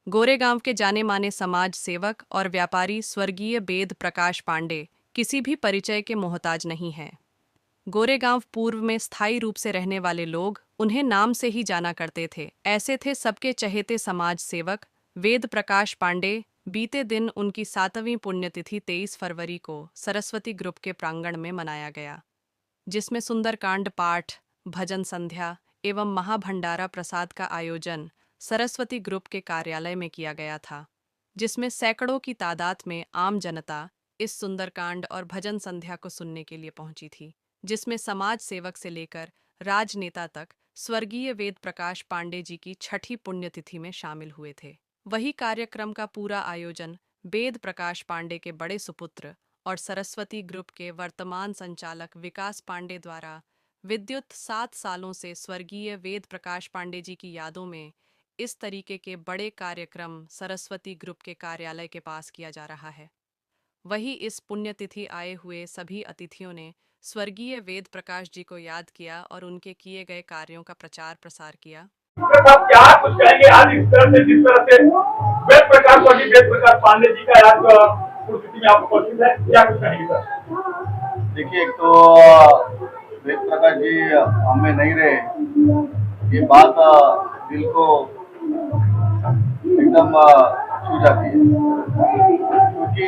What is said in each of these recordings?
गोरेगांव के जाने माने समाज सेवक और व्यापारी स्वर्गीय वेद प्रकाश पांडे किसी भी परिचय के मोहताज नहीं हैं। गोरेगांव पूर्व में स्थायी रूप से रहने वाले लोग उन्हें नाम से ही जाना करते थे। ऐसे थे सबके चहेते समाज सेवक वेद प्रकाश पांडे। बीते दिन उनकी 7वीं पुण्यतिथि 23 फरवरी को सरस्वती ग्रुप के प्रांगण में मनाया गया, जिसमें सुंदरकांड पाठ, भजन संध्या एवं महाभंडारा प्रसाद का आयोजन सरस्वती ग्रुप के कार्यालय में किया गया था, जिसमें सैकड़ों की तादाद में आम जनता इस सुंदरकांड और भजन संध्या को सुनने के लिए पहुंची थी, जिसमें समाज सेवक से लेकर राजनेता तक स्वर्गीय वेद प्रकाश पांडे जी की 6ठी पुण्यतिथि में शामिल हुए थे। वही कार्यक्रम का पूरा आयोजन वेद प्रकाश पांडे के बड़े सुपुत्र और सरस्वती ग्रुप के वर्तमान संचालक विकास पांडे द्वारा विद्युत 7 सालों से स्वर्गीय वेद प्रकाश पांडे जी की यादों में इस तरीके के बड़े कार्यक्रम सरस्वती ग्रुप के कार्यालय के पास किया जा रहा है। वही इस पुण्यतिथि आए हुए सभी अतिथियों ने स्वर्गीय वेद प्रकाश जी को याद किया और उनके किए गए कार्यों का प्रचार प्रसार किया। आप क्या कुछ कहेंगे आज इस तरह से जिस तरह से वेद प्रकाश पांडे जी का आज पुण्यतिथि में आप उपस्थित है, क्या कुछ कहेंगे सर? देखिए, एक तो वेद प्रकाश जी हमें नहीं रहे, ये बात दिल को एकदम छू जाती है, क्योंकि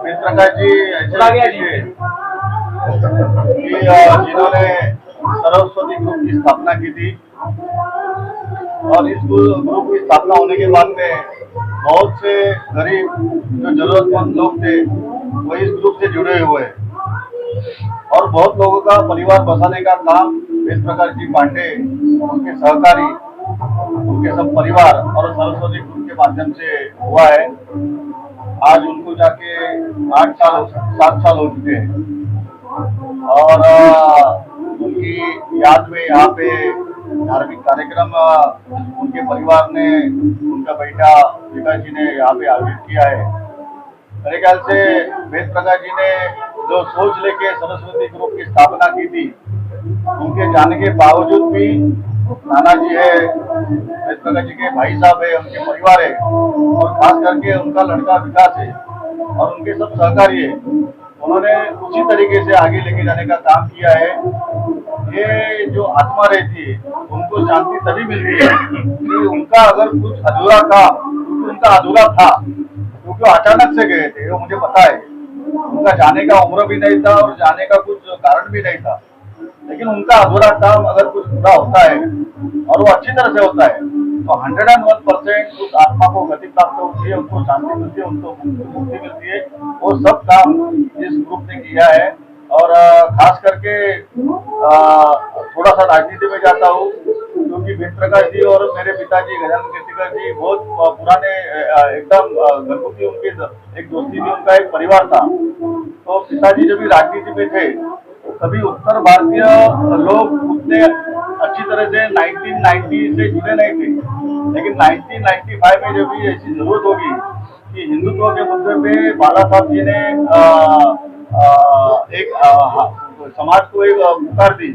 वेद प्रकाश जी ऐसे थे कि जिन्होंने सरस्वती ग्रुप की स्थापना की थी, और इस ग्रुप की स्थापना होने के बाद में बहुत से गरीब जो जरूरतमंद लोग थे वो इस ग्रुप से जुड़े हुए हैं, और बहुत लोगों का परिवार बसाने का काम वेद प्रकाश जी पांडे, उनके सहकारी, उनके सब परिवार और सरस्वती ग्रुप के माध्यम से हुआ है। आज उनको जाके 7 साल हो चुके हैं, और उनकी याद में यहाँ पे धार्मिक कार्यक्रम उनके परिवार ने, उनका बेटा विकास जी ने यहाँ पे आयोजित किया है। मेरे ख्याल से वेद प्रकाश जी ने जो सोच लेके सरस्वती ग्रुप की स्थापना की थी, उनके जाने के बावजूद भी नाना जी है, वेद प्रकाश जी के भाई साहब है, उनके परिवार है, और खास करके उनका लड़का विकास है और उनके सब सहकारी है, उन्होंने उसी तरीके से आगे लेके जाने का काम किया है। ये जो आत्मा रहती है उनको शांति तभी मिलती है कि उनका अगर कुछ अधूरा था, क्योंकि उनका अधूरा था, क्योंकि अचानक से गए थे, वो मुझे पता है। उनका जाने का उम्र भी नहीं था और जाने का कुछ कारण भी नहीं था, लेकिन उनका अधूरा काम अगर कुछ पूरा होता है और वो अच्छी तरह से होता है तो 101% उस आत्मा को गति प्राप्त होती है, उनको शांति मिलती है, उनको मुक्ति मिलती है। वो सब काम इस ग्रुप ने किया है। और खास करके थोड़ा सा राजनीति में जाता हूँ, क्योंकि वेद प्रकाश जी और मेरे पिताजी गजानन कीर्तिकर जी बहुत पुराने, एकदम घरगुती उनकी एक दोस्ती थी, उनका एक परिवार था। तो पिताजी जब भी राजनीति में थे तभी उत्तर भारतीय लोग उतने अच्छी तरह से 1990 से जुड़े नहीं थे, लेकिन 1995 में जब भी ऐसी जरूरत होगी कि हिंदुत्व के मुद्दे पे बाला साहब जी ने एक समाज को एक पुकार दी,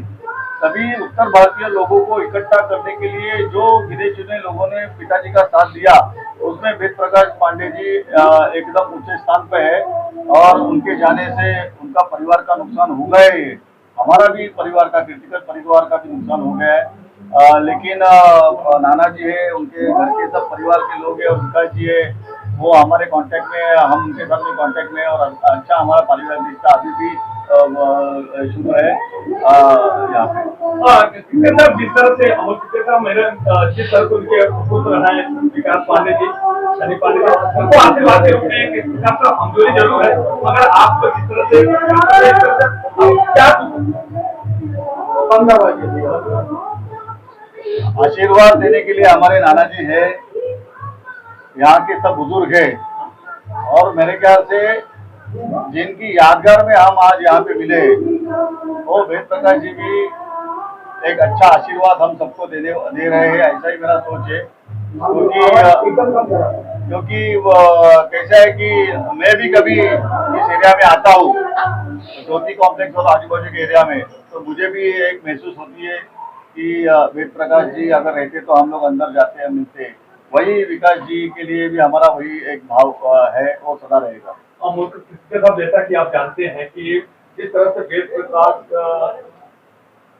तभी उत्तर भारतीय लोगों को इकट्ठा करने के लिए जो गिने चुने लोगों ने पिताजी का साथ दिया, उसमें वेद प्रकाश पांडे जी एकदम ऊंचे स्थान पे है। और उनके जाने से उनका परिवार का नुकसान हो गया है, हमारा भी परिवार का, कीर्तिकर परिवार का भी नुकसान हो गया है। लेकिन नाना जी है, उनके घर के सब परिवार के लोग हैं, और विकास जी है, वो हमारे कांटेक्ट में है, हम उनके साथ में कांटेक्ट में है, और अच्छा हमारा पारिवारिक रिश्ता अभी भी शुरू है यहाँ पे। जिस तरह से जिस तरह से उनके पुत्र है विकास पांडे जी, शनि पांडे जी, उनको आशीर्वाद के रूप में आपका कमजोरी जरूर है, मगर आपको जिस तरह से क्या आशीर्वाद देने के लिए हमारे नाना जी है, यहाँ के सब बुजुर्ग है, और मेरे ख्याल से जिनकी यादगार में हम आज यहाँ पे मिले वो वेद प्रकाश जी भी एक अच्छा आशीर्वाद हम सबको दे रहे हैं, ऐसा ही मेरा सोच है। क्योंकि कैसा है कि मैं भी कभी इस एरिया में आता हूँ, ज्योति कॉम्प्लेक्स और आजू बाजू के एरिया में, तो मुझे भी एक महसूस होती है कि वेद प्रकाश जी अगर रहते तो हम लोग अंदर जाते हैं, मिलते, वही विकास जी के लिए भी हमारा वही एक भाव है और सदा रहेगा। मुख्य साहब, जैसा कि आप जानते हैं कि जिस तरह से वेद प्रकाश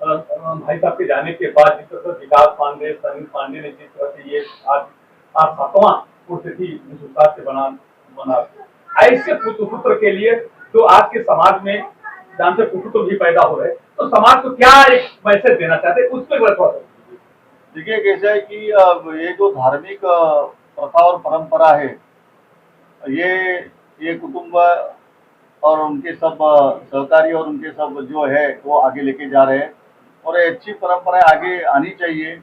भाई साहब के जाने के बाद जिस तरह से विकास पांडे, सनी पांडे ने जिस तरह से ये आज आज 7वां पुण्यतिथि विश्वास से बना ऐसे पुत्र के लिए जो आज के समाज में जानते पुत्र भी पैदा हो रहे, तो समाज को क्या एक मैसेज देना चाहते हैं, उस पर देखिए कैसा है कि ये जो धार्मिक प्रथा और परंपरा है, ये कुटुंब और उनके सब सहकारी और उनके सब जो है वो आगे लेके जा रहे हैं और ये अच्छी परंपराएं आगे आनी चाहिए।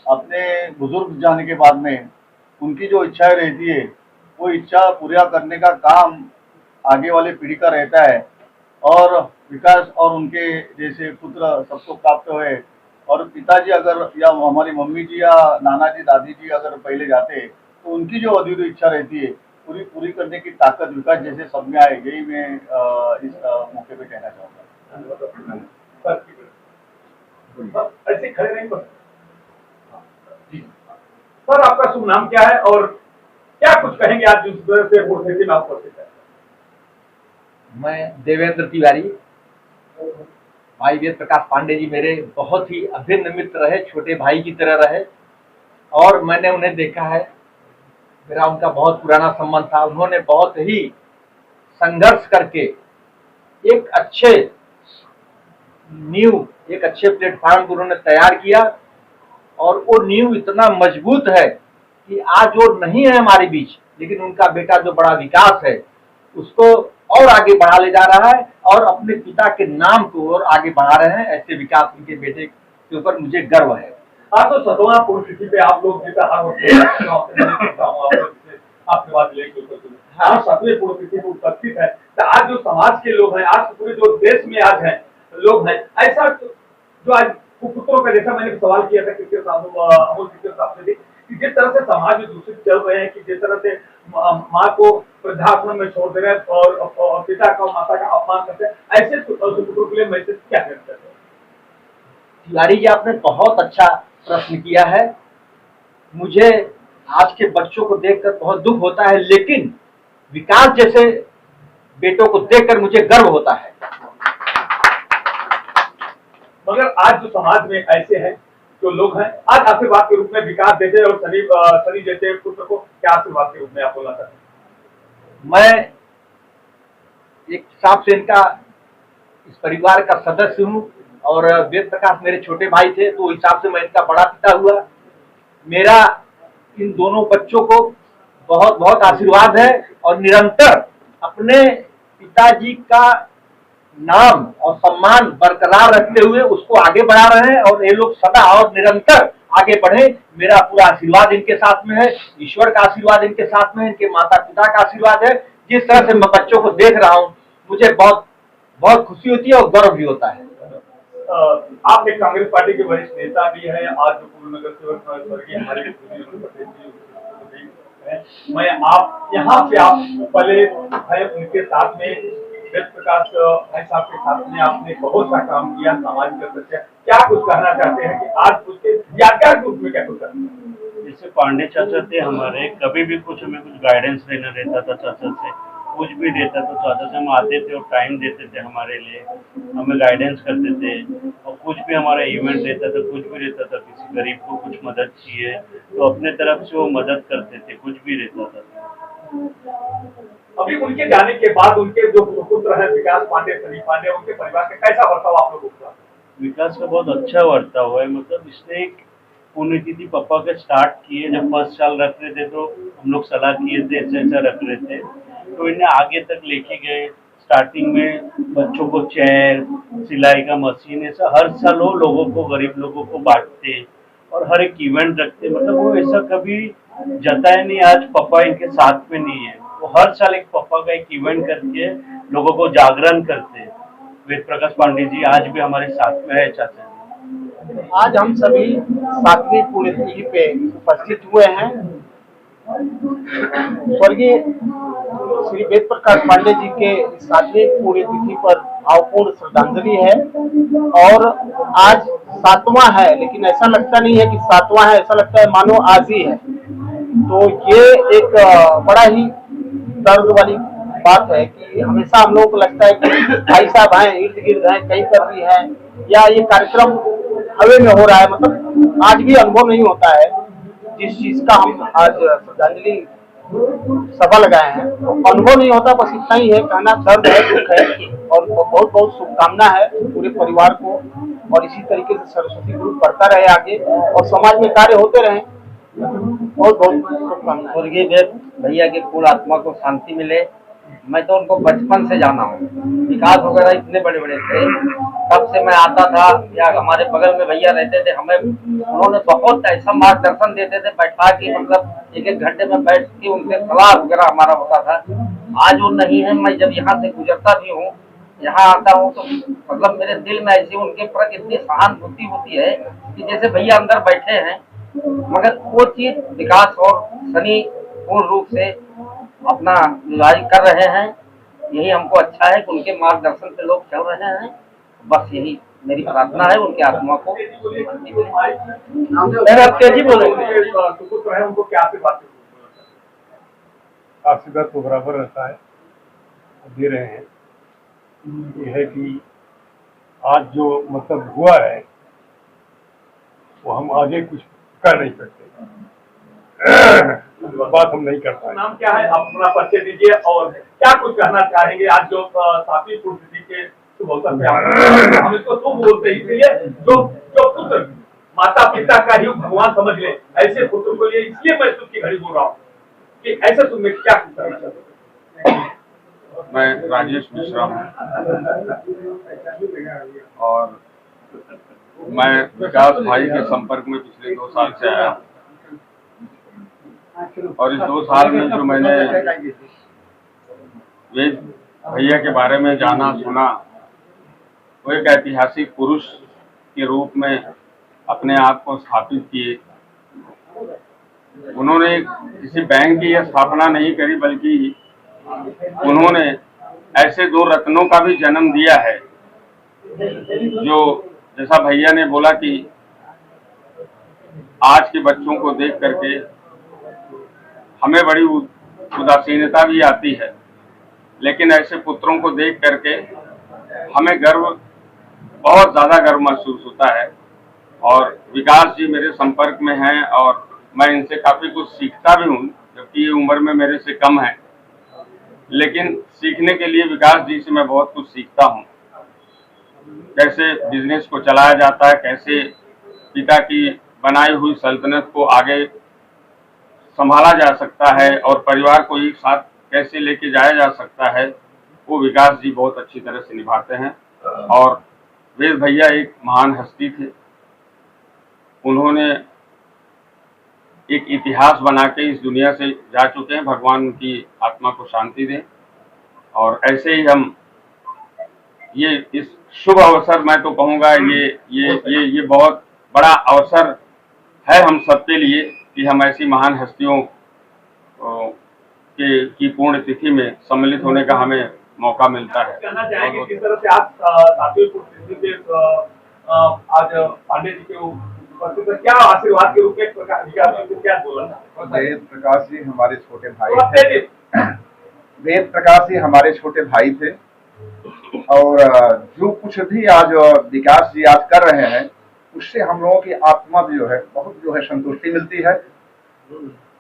अपने बुजुर्ग जाने के बाद में उनकी जो इच्छाएं रहती है वो इच्छा पूरा करने का काम आगे वाले पीढ़ी का रहता है और विकास और उनके जैसे पुत्र सबको प्राप्त हुए और पिताजी अगर या हमारी मम्मी जी या नाना जी दादी जी अगर पहले जाते तो उनकी जो अधूरी इच्छा रहती है पूरी करने की ताकत विकास जैसे सब में आए, यही मैं इस मौके पे कहना चाहूँगा। ऐसे खड़े नहीं बस जी सर, आपका शुभ नाम क्या है और क्या कुछ कहेंगे आज जिस तरह से में आप उपस्थित है? मैं देवेंद्र तिवारी, भाई वेद प्रकाश पांडे जी मेरे बहुत ही अभिन्न मित्र रहे, छोटे भाई की तरह रहे और मैंने उन्हें देखा है, मेरा उनका बहुत पुराना संबंध था। उन्होंने बहुत ही संघर्ष करके एक अच्छे प्लेटफॉर्म को उन्होंने तैयार किया और वो नींव इतना मजबूत है कि आज वो नहीं है हमारे बीच, लेकिन उनका बेटा जो बड़ा विकास है उसको और आगे बढ़ा ले जा रहा है और अपने पिता के नाम को और आगे बढ़ा रहे हैं। ऐसे विकास उनके बेटे के ऊपर मुझे गर्व है। हाँ, तो 7वां पुण्यतिथि पे आप लोग जैसा हर आपसे बात लेके 7वें पुण्यतिथि पे उपस्थित है, तो आज जो समाज के लोग हैं, आज पूरे जो देश में आज हैं लोग हैं, ऐसा जो आज पुत्रों का जैसा मैंने सवाल किया था कृष्ण साहब अमोल कृष्ण साहब से कि जिस तरह से समाज में दूषित चल रहे हैं, कि जिस तरह से माँ को वृद्धाश्रम में छोड़ दे रहे हैं और पिता का माता का अपमान करते हैं, ऐसे पुत्रों के लिए मैसेज क्या कहना चाहते हैं? तिवारी जी, आपने बहुत अच्छा प्रश्न किया है। मुझे आज के बच्चों को देखकर बहुत दुख होता है, लेकिन विकास जैसे बेटों को देखकर मुझे गर्व होता है। मगर आज जो समाज में ऐसे हैं जो लोग हैं, आज आशीर्वाद के रूप में विकास जैसे और सनी जैसे पुत्र को क्या आशीर्वाद के रूप में आप बोलना चाहते हैं? मैं एक हिसाब से इनका इस परिवार का सदस्य हूँ और वेद प्रकाश मेरे छोटे भाई थे, तो हिसाब से मैं इनका बड़ा पिता हुआ। मेरा इन दोनों बच्चों को बहुत बहुत आशीर्वाद है और निरंतर अपने पिताजी का नाम और सम्मान बरकरार रखते हुए उसको आगे बढ़ा रहे हैं और ये लोग सदा और निरंतर आगे बढ़े। मेरा पूरा आशीर्वाद इनके साथ में है, ईश्वर का आशीर्वाद इनके साथ में है, इनके माता पिता का आशीर्वाद है। जिस तरह से मैं बच्चों को देख रहा हूँ मुझे बहुत बहुत खुशी होती है और गर्व भी होता है। आप एक कांग्रेस पार्टी के वरिष्ठ नेता भी हैं, आज जो पूर्व नगर सेवक स्वर्गीय हमारे मैं आप यहाँ पे आप पहले उनके साथ में वेद प्रकाश भाई साहब के साथ में आपने बहुत सा काम किया सामाजिक, क्या कुछ कहना चाहते हैं कि आज उसके यादगार रूप में क्या कुछ करना है? जैसे पांडे चाचा थे हमारे, कभी भी कुछ हमें कुछ गाइडेंस लेना रहता था चाचा से, कुछ भी रहता तो चाचा से हम आते थे और टाइम देते थे हमारे लिए, हमें गाइडेंस करते थे। और कुछ भी हमारा इवेंट रहता था, कुछ भी रहता था, किसी गरीब को कुछ मदद चाहिए तो अपने तरफ से वो मदद करते थे, कुछ भी रहता था। अभी उनके जाने के बाद उनके जो पुत्र हैं विकास पांडे, सनी पांडे, उनके परिवार का कैसा बर्ताव आप लोगों का? विकास का बहुत अच्छा बर्ताव है। मतलब इसने एक पुण्यतिथि पापा के स्टार्ट किए, जब फर्स्ट साल रख रहे थे तो हम लोग सलाह किए थे ऐसा रख रहे थे, तो इन्हें आगे तक लेके गए। स्टार्टिंग में बच्चों को चेयर, सिलाई का मशीन, ऐसा हर साल वो लोगों को, गरीब लोगों को बांटते और हर एक इवेंट रखते। मतलब वो ऐसा कभी जताया नहीं आज पापा इनके साथ में नहीं है। वो हर साल एक पापा का एक इवेंट करके लोगों को जागरण करते। वेद प्रकाश पांडे जी आज भी हमारे साथ में है चाचा। आज हम सभी 7वीं पुण्यतिथि पे उपस्थित हुए हैं। स्वर्गीय श्री वेद प्रकाश पांडे जी के 7वीं पुण्यतिथि पर भावपूर्ण श्रद्धांजलि है और आज 7वां है, लेकिन ऐसा लगता नहीं है कि 7वां है, ऐसा लगता है मानो आज ही है। तो ये एक बड़ा ही दर्द वाली बात है कि हमेशा हम लोगों को लगता है कि भाई साहब हैं, इर्द गिर्द हैं, कहीं पर भी हैं, या ये कार्यक्रम हवे में हो रहा है, मतलब आज भी अनुभव नहीं होता है जिस चीज का हम आज श्रद्धांजलि सभा लगाए हैं, तो अनुभव नहीं होता। बस इतना ही है कहना, दर्द है, दुख है, और बहुत बहुत शुभकामना है पूरे परिवार को, और इसी तरीके से सरस्वती ग्रुप बढ़ता रहे आगे और समाज में कार्य होते रहे। बहुत बहुत शुभकामनाएं। स्वर्गीय भैया की पूर्ण आत्मा को शांति मिले। मैं तो उनको बचपन से जाना हूँ, विकास वगैरह इतने बड़े बड़े थे, तब से मैं आता था, या हमारे बगल में भैया रहते थे, हमें उन्होंने बहुत ऐसा मार्गदर्शन देते थे, बैठा के मतलब एक एक घंटे में बैठ के उनसे सलाह वगैरह हमारा होता था। आज वो नहीं है। मैं जब यहाँ से गुजरता भी हूँ, यहाँ आता हूँ, तो मतलब मेरे दिल में ऐसी उनके प्रति इतनी सहानुभूति होती है कि जैसे भैया अंदर बैठे हैं, मगर वो चीज विकास और सनी पूर्ण रूप से अपना निभाई कर रहे हैं। यही हमको अच्छा है कि उनके मार्गदर्शन पे लोग चल रहे हैं। बस यही मेरी प्रार्थना है, उनकी आत्मा को शांति मिले। आप तेजी बोलेंगे, सुपुत्र है, उनको क्या आशीर्वाद आशीर्वाद तो बराबर रहता है, दे रहे हैं। ये है कि आज जो मतलब हुआ है वो हम आगे कुछ कर नहीं सकते, बात हम नहीं कर पाए। नाम क्या है, आप अपना परिचय दीजिए और क्या कुछ कहना चाहेंगे आज जो 7वीं पुण्यतिथि के शुभ अवसर पे हम इसको शुभ बोलते हैं, इसलिए जो जो पुत्र माता पिता का ही भगवान समझ ले, ऐसे पुत्र को लिए इसलिए मैं सुख की घड़ी बोल रहा हूँ कि ऐसे तुम क्या कुछ करना चाहते हो। मैं राजेश मिश्रा हूँ और मैं विकास भाई के संपर्क में पिछले 2 साल से आया, और इस 2 साल में जो मैंने वेद भैया के बारे में जाना सुना, वो एक ऐतिहासिक पुरुष के रूप में अपने आप को स्थापित किए। उन्होंने किसी बैंक की स्थापना नहीं करी, बल्कि उन्होंने ऐसे 2 रत्नों का भी जन्म दिया है, जो जैसा भैया ने बोला कि आज के बच्चों को देख करके हमें बड़ी उदासीनता भी आती है, लेकिन ऐसे पुत्रों को देख करके हमें गर्व, बहुत ज़्यादा गर्व महसूस होता है। और विकास जी मेरे संपर्क में हैं और मैं इनसे काफ़ी कुछ सीखता भी हूँ, जबकि ये उम्र में मेरे से कम है, लेकिन सीखने के लिए विकास जी से मैं बहुत कुछ सीखता हूँ। कैसे बिजनेस को चलाया जाता है, कैसे पिता की बनाई हुई सल्तनत को आगे संभाला जा सकता है और परिवार को एक साथ कैसे लेके जाया जा सकता है, वो विकास जी बहुत अच्छी तरह से निभाते हैं। और वेद भैया एक महान हस्ती थे, उन्होंने एक इतिहास बना के इस दुनिया से जा चुके हैं। भगवान उनकी आत्मा को शांति दें। और ऐसे ही हम ये इस शुभ अवसर, मैं तो कहूँगा ये बहुत बड़ा अवसर है हम सबके लिए कि हम ऐसी महान हस्तियों की पूर्ण तिथि में सम्मिलित होने का हमें मौका मिलता है। कहना चाहेंगे किस तरह से आप 7वीं पुण्यतिथि पे आज पांडे जी के उपस्थित, क्या आशीर्वाद के रूप में क्या बोलना? वेद प्रकाश जी हमारे छोटे भाई थे, वेद प्रकाश जी हमारे छोटे भाई थे, और जो कुछ भी आज विकास जी आज कर रहे हैं, उससे हम लोगों की आत्मा भी बहुत संतुष्टि मिलती है,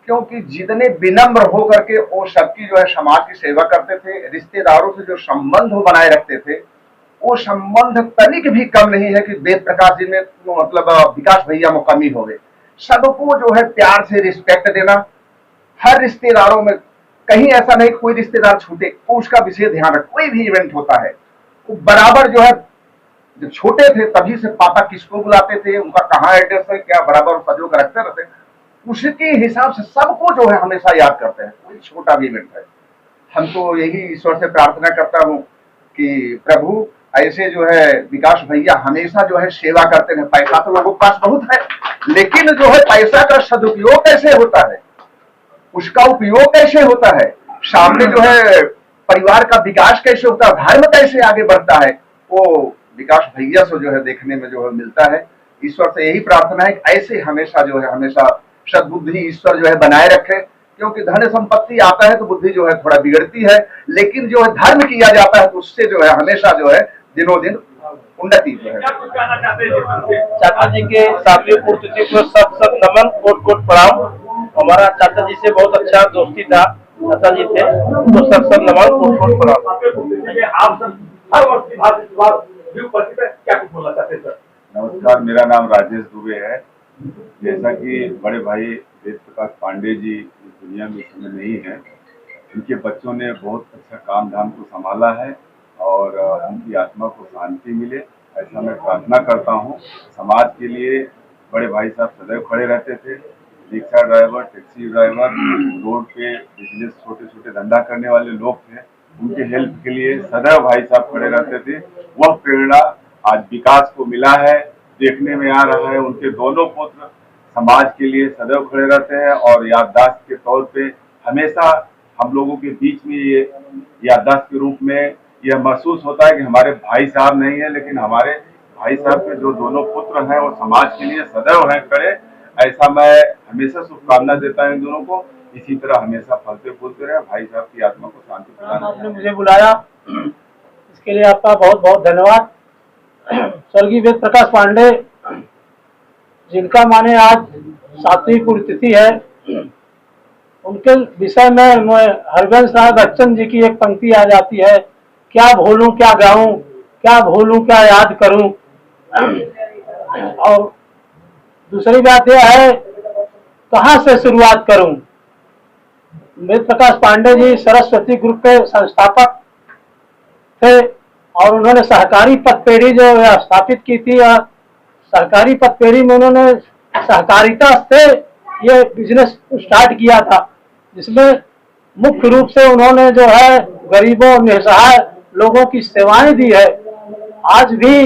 क्योंकि जितने विनम्र हो करके वो सबकी समाज की सेवा करते थे, रिश्तेदारों से जो संबंध वो बनाए रखते थे, वो संबंध तनिक भी कम नहीं है कि वेद प्रकाश जी में मतलब विकास भैया मुकम्मी हो गए। सबको प्यार से रिस्पेक्ट देना, हर रिश्तेदारों में कहीं ऐसा नहीं कोई रिश्तेदार छूटे, वो उसका विशेष ध्यान रख। कोई भी इवेंट होता है वो बराबर जब छोटे थे तभी से पापा किसको बुलाते थे, उनका कहाँ एड्रेस है, क्या बराबर सजो कर रखते रहते, उसके हिसाब से सबको हमेशा याद करते हैं। कोई छोटा भी इवेंट है, हम तो यही ईश्वर से प्रार्थना करता हूँ कि प्रभु ऐसे विकास भैया हमेशा सेवा करते हैं। पैसा तो लोगों के पास बहुत है, लेकिन पैसा का सदुपयोग कैसे होता है, उसका उपयोग कैसे होता है, सामने परिवार का विकास कैसे होता है, धर्म कैसे आगे बढ़ता है, वो विकास भैया से देखने में मिलता है। ईश्वर से यही प्रार्थना है कि ऐसे हमेशा हमेशा सद्बुद्धि ईश्वर जो है बनाए रखे, क्योंकि धन संपत्ति आता है तो बुद्धि जो है थोड़ा बिगड़ती है, लेकिन जो है धर्म किया जाता है तो उससे जो है हमेशा जो है दिनों दिन उन्नति जो है। क्या कुछ कहना चाहते हैं जिस तरह से चाचा जी के सातवीं पुण्यतिथि को सत नमन, कोट कोट प्रणाम। हमारा चाचा जी से बहुत अच्छा दोस्ती था, चाचा जी थे तो सत नमन, कोट कोट प्रणाम। आप सब हर वर्ष की भांति इस बार भी उपस्थित है, क्या कुछ बोलना चाहते हैं सर? नमस्कार, मेरा नाम राजेश दुबे है। जैसा कि बड़े भाई वेद प्रकाश पांडे जी इस दुनिया में इस समय नहीं है, उनके बच्चों ने बहुत अच्छा काम धाम को संभाला है और उनकी आत्मा को शांति मिले, ऐसा मैं प्रार्थना करता हूँ। समाज के लिए बड़े भाई साहब सदैव खड़े रहते थे। Rickshaw driver, taxi driver, road पे बिजनेस छोटे छोटे धंधा करने वाले लोग थे, उनके हेल्प के लिए सदैव भाई साहब खड़े रहते थे। वह प्रेरणा आज विकास को मिला है, देखने में आ रहा है। उनके दोनों पुत्र समाज के लिए सदैव खड़े रहते हैं और याददाश्त के तौर पे हमेशा हम लोगों के बीच में ये याददाश्त के रूप में यह महसूस होता है कि हमारे भाई साहब नहीं है, लेकिन हमारे भाई साहब के जो दोनों पुत्र हैं वो समाज के लिए सदैव हैं खड़े। ऐसा मैं हमेशा शुभकामना देता हूं इन दोनों को, इसी तरह हमेशा फलते फूलते रहे, भाई साहब की आत्मा को शांति प्रदान आपने करें। मुझे बुलाया, इसके लिए आपका बहुत बहुत धन्यवाद। स्वर्गीय वेद प्रकाश पांडे, जिनका माने आज सातवीं पुण्यतिथि है, उनके विषय में मैं हरवंश राय बच्चन जी की एक पंक्ति आ जाती है, क्या भूलूं क्या गाऊं, क्या भूलूं क्या याद करूं। और दूसरी बात यह है, कहाँ से शुरुआत करूं। वेद प्रकाश पांडे जी सरस्वती ग्रुप के संस्थापक थे और उन्होंने सहकारी पतपेढ़ी जो स्थापित की थी, सहकारी पतपेढ़ी में उन्होंने सहकारिता से ये बिजनेस स्टार्ट किया था, जिसमें मुख्य रूप से उन्होंने जो है गरीबों निसहाय लोगों की सेवाएं दी है। आज भी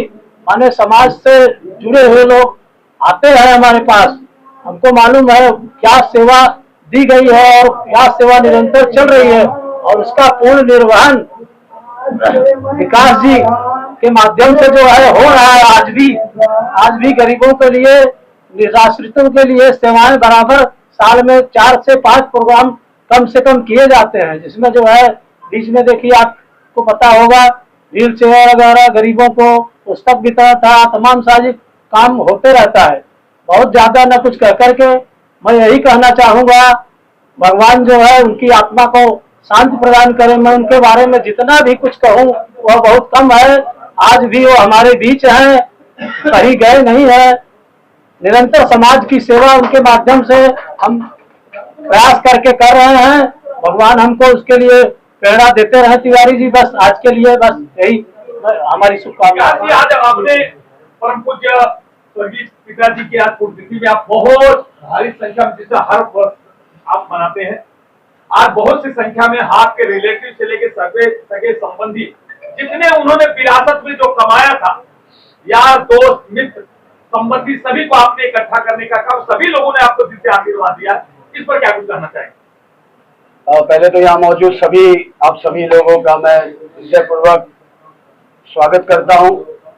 माने समाज से जुड़े हुए लोग आते हैं हमारे पास, हमको मालूम है क्या सेवा दी गई है और क्या सेवा निरंतर चल रही है, और उसका पूर्ण निर्वहन विकास जी के माध्यम से जो है हो रहा है। आज भी गरीबों के लिए, निराश्रितों के लिए सेवाएं बराबर साल में 4 से 5 प्रोग्राम कम से कम किए जाते हैं, जिसमें जो है बीच में देखिए आपको पता होगा व्हील चेयर वगैरह गरीबों को पुस्तक वितरण था, तमाम सामाजिक काम होते रहता है। बहुत ज्यादा न कुछ कह करके मैं यही कहना चाहूंगा, भगवान जो है उनकी आत्मा को शांति प्रदान करे। मैं उनके बारे में जितना भी कुछ कहूँ वह बहुत कम है। आज भी वो हमारे बीच हैं, कहीं गए नहीं है। निरंतर समाज की सेवा उनके माध्यम से हम प्रयास करके कर रहे हैं। भगवान हमको उसके लिए प्रेरणा देते रहे। तिवारी जी, बस आज के लिए बस यही हमारी शुभकामनाएं। आज आपने परम पूज्य स्वर्गीय पिताजी की आज पुण्यतिथि में आप बहुत भारी संख्या में, जिसे हर वर्ष आप मनाते हैं, आज बहुत सी संख्या में हाथ के रिलेटिव से लेके सगे संबंधी, जितने उन्होंने विरासत में जो कमाया था, यार दोस्त मित्र संबंधी सभी को आपने इकट्ठा करने का काम, सभी लोगों ने आपको दिल से आशीर्वाद दिया, इस पर क्या कुछ कहना चाहेंगे? पहले तो यहाँ मौजूद आप सभी लोगों का मैं हृदयपूर्वक स्वागत करता हूँ।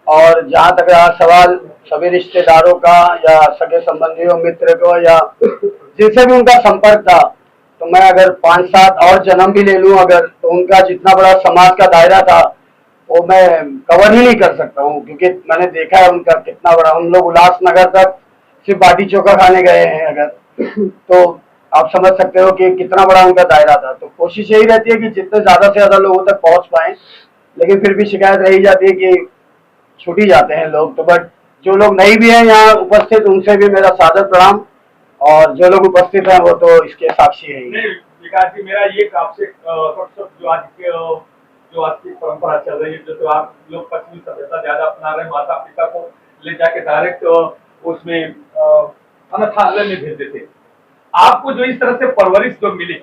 और जहाँ तक रहा सवाल सभी रिश्तेदारों का या सगे संबंधियों मित्र को या जिनसे भी उनका संपर्क था, तो मैं अगर 5-7 और जन्म भी ले लूँ अगर, तो उनका जितना बड़ा समाज का दायरा था वो मैं कवर ही नहीं कर सकता हूँ, क्योंकि मैंने देखा है उनका कितना बड़ा। हम लोग उल्लासनगर तक सिर्फ बाटी चोखा खाने गए हैं अगर, तो आप समझ सकते हो कि कितना बड़ा उनका दायरा था। तो कोशिश यही रहती है कि जितने ज्यादा से ज्यादा लोगों तक पहुंच पाए, लेकिन फिर भी शिकायत रही जाती है कि छूट ही जाते हैं लोग। तो बट जो लोग नहीं भी हैं यहाँ उपस्थित, उनसे भी मेरा सादर प्रणाम, और जो लोग उपस्थित हैं वो तो इसके साक्षी है। विकास जी, मेरा ये आपसे जो आज की परंपरा चल रही है, जो आप लोग पश्चिमी सभ्यता ज्यादा अपना रहे, माता पिता को ले जाके डायरेक्ट उसमें अनाथालय में भेज देते, आपको जो इस तरह से परवरिश जो मिली,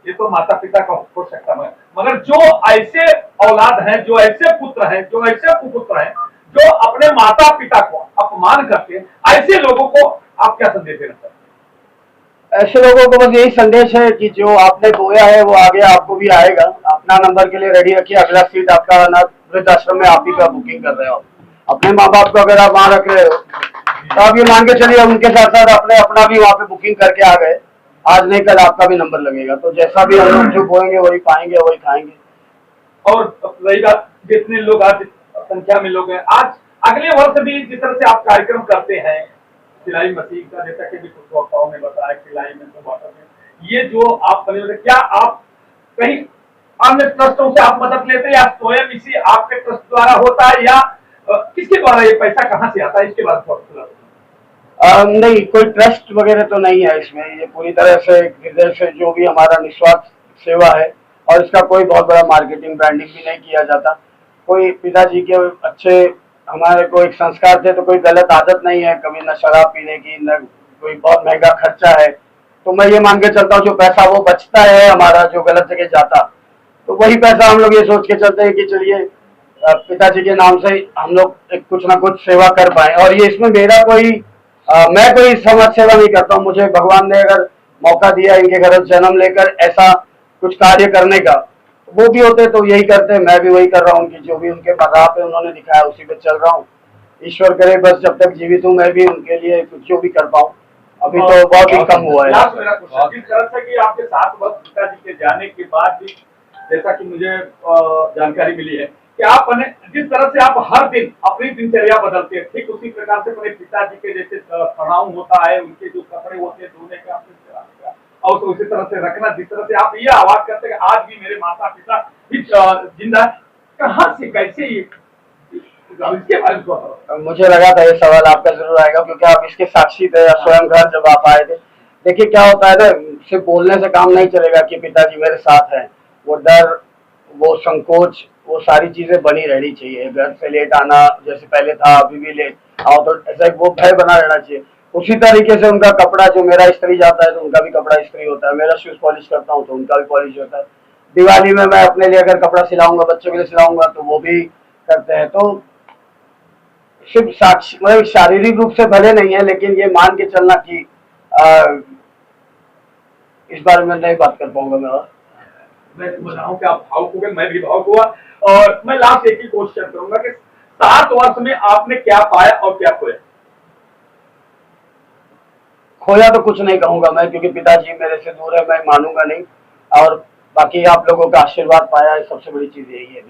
ये तो माता पिता का हो सकता है, मगर जो ऐसे औलाद हैं, जो ऐसे पुत्र हैं, जो ऐसे कुपुत्र हैं, जो अपने माता पिता को अपमान करते हैं, ऐसे लोगों को आप क्या संदेश देना चाहते हैं? ऐसे लोगों को बस यही संदेश है कि जो आपने बोया है वो आगे आपको भी आएगा। अपना नंबर के लिए रेडी रखिए, अगला सीट आपका अनाथ वृद्धाश्रम में आप ही का बुकिंग कर रहे हो। अपने माँ बाप को अगर आप वहाँ रख रहे हो तो आप ये मान के चलिए उनके साथ साथ अपना भी वहाँ पे बुकिंग करके आ गए। आज नहीं कल आपका भी नंबर लगेगा, तो जैसा भी हम लोग जो बोएंगे वही पाएंगे वही खाएंगे। और रही बात जितने लोग आज संख्या में लोग हैं, आज अगले वर्ष भी जिस तरह से आप कार्यक्रम करते हैं सिलाई मशीन का, जैसा कि कुछ वक्ताओं ने बताया सिलाई में तो वाटर में, ये जो आप बने हुए, क्या आप कहीं अन्य ट्रस्टों से आप मदद लेते हैं या स्वयं इसी आपके ट्रस्ट द्वारा होता है या किसके द्वारा, ये पैसा कहाँ से आता है, इसके बाद नहीं, कोई ट्रस्ट वगैरह तो नहीं है इसमें। ये पूरी तरह से हृदय से जो भी हमारा निस्वार्थ सेवा है, और इसका कोई बहुत बड़ा मार्केटिंग ब्रांडिंग भी नहीं किया जाता। कोई पिताजी के अच्छे हमारे को एक संस्कार थे, तो कोई गलत आदत नहीं है कभी, न शराब पीने की, न कोई बहुत महंगा खर्चा है। तो मैं ये मान के चलता हूँ जो पैसा वो बचता है हमारा जो गलत जगह जाता, तो वही पैसा हम लोग ये सोच के चलते हैं कि चलिए पिताजी के नाम से हम लोग कुछ ना कुछ सेवा कर पाए। और ये इसमें मेरा कोई मैं कोई समाज सेवा नहीं करता हूँ। मुझे भगवान ने अगर मौका दिया इनके घर जन्म लेकर ऐसा कुछ कार्य करने का, वो भी होते तो यही करते, मैं भी वही कर रहा हूँ कि जो भी उनके राह पे उन्होंने दिखाया उसी पे चल रहा हूँ। ईश्वर करे बस जब तक जीवित हूँ मैं भी उनके लिए कुछ जो भी कर पाऊँ। अभी तो बहुत ही कम हुआ है। जिस तरह से कि आपके 7 वर्ष पिताजी के जाने के बाद भी, जैसा कि मुझे जानकारी मिली है कि आप जिस तरह से आप हर दिन अपनी दिनचर्या बदलते हैं, ठीक उसी प्रकार से अपने पिताजी के जैसे तनाव होता है, उनके जो कपड़े होते हैं धोने का, और तो उसी तरह से रखना, जिस तरह से आप ये आवाज करते हैं आज भी मेरे माता पिता भी जिंदा, कहाँ से कैसे इसके बारे में मुझे लगा था ये सवाल आपका जरूर आएगा, क्योंकि आप इसके साक्षी थे स्वयं घर जब आप आए थे। देखिए क्या होता है ना, सिर्फ बोलने से काम नहीं चलेगा कि पिताजी मेरे साथ हैं। वो डर, वो संकोच, वो सारी चीजें बनी रहनी चाहिए। घर से लेट आना जैसे पहले था, अभी भी लेट आओ तो ऐसा वो भय बना रहना चाहिए। उसी तरीके से उनका कपड़ा जो मेरा इस्त्री जाता है तो उनका भी कपड़ा इस्त्री होता है, मेरा शूज पॉलिश करता हूँ तो उनका भी पॉलिश होता है। दिवाली में मैं अपने लिए अगर कपड़ा सिलाऊंगा, बच्चों के लिए सिलाऊंगा तो वो भी करते हैं। तो सिर्फ साक्षी मतलब शारीरिक रूप से भले नहीं है, लेकिन ये मान के चलना कि इस बारे में नहीं बात कर पाऊंगा मैं बताऊं कि आप भावुक हो गए, मैं भी भावुक हुआ। और मैं लास्ट एक ही क्वेश्चन करूंगा कि 7 वर्ष में आपने क्या पाया और क्या खोया? खोया तो कुछ नहीं कहूंगा मैं, क्योंकि पिताजी मेरे से दूर है, मैं मानूंगा नहीं। और बाकी आप लोगों का आशीर्वाद पाया है, सबसे बड़ी चीज यही है।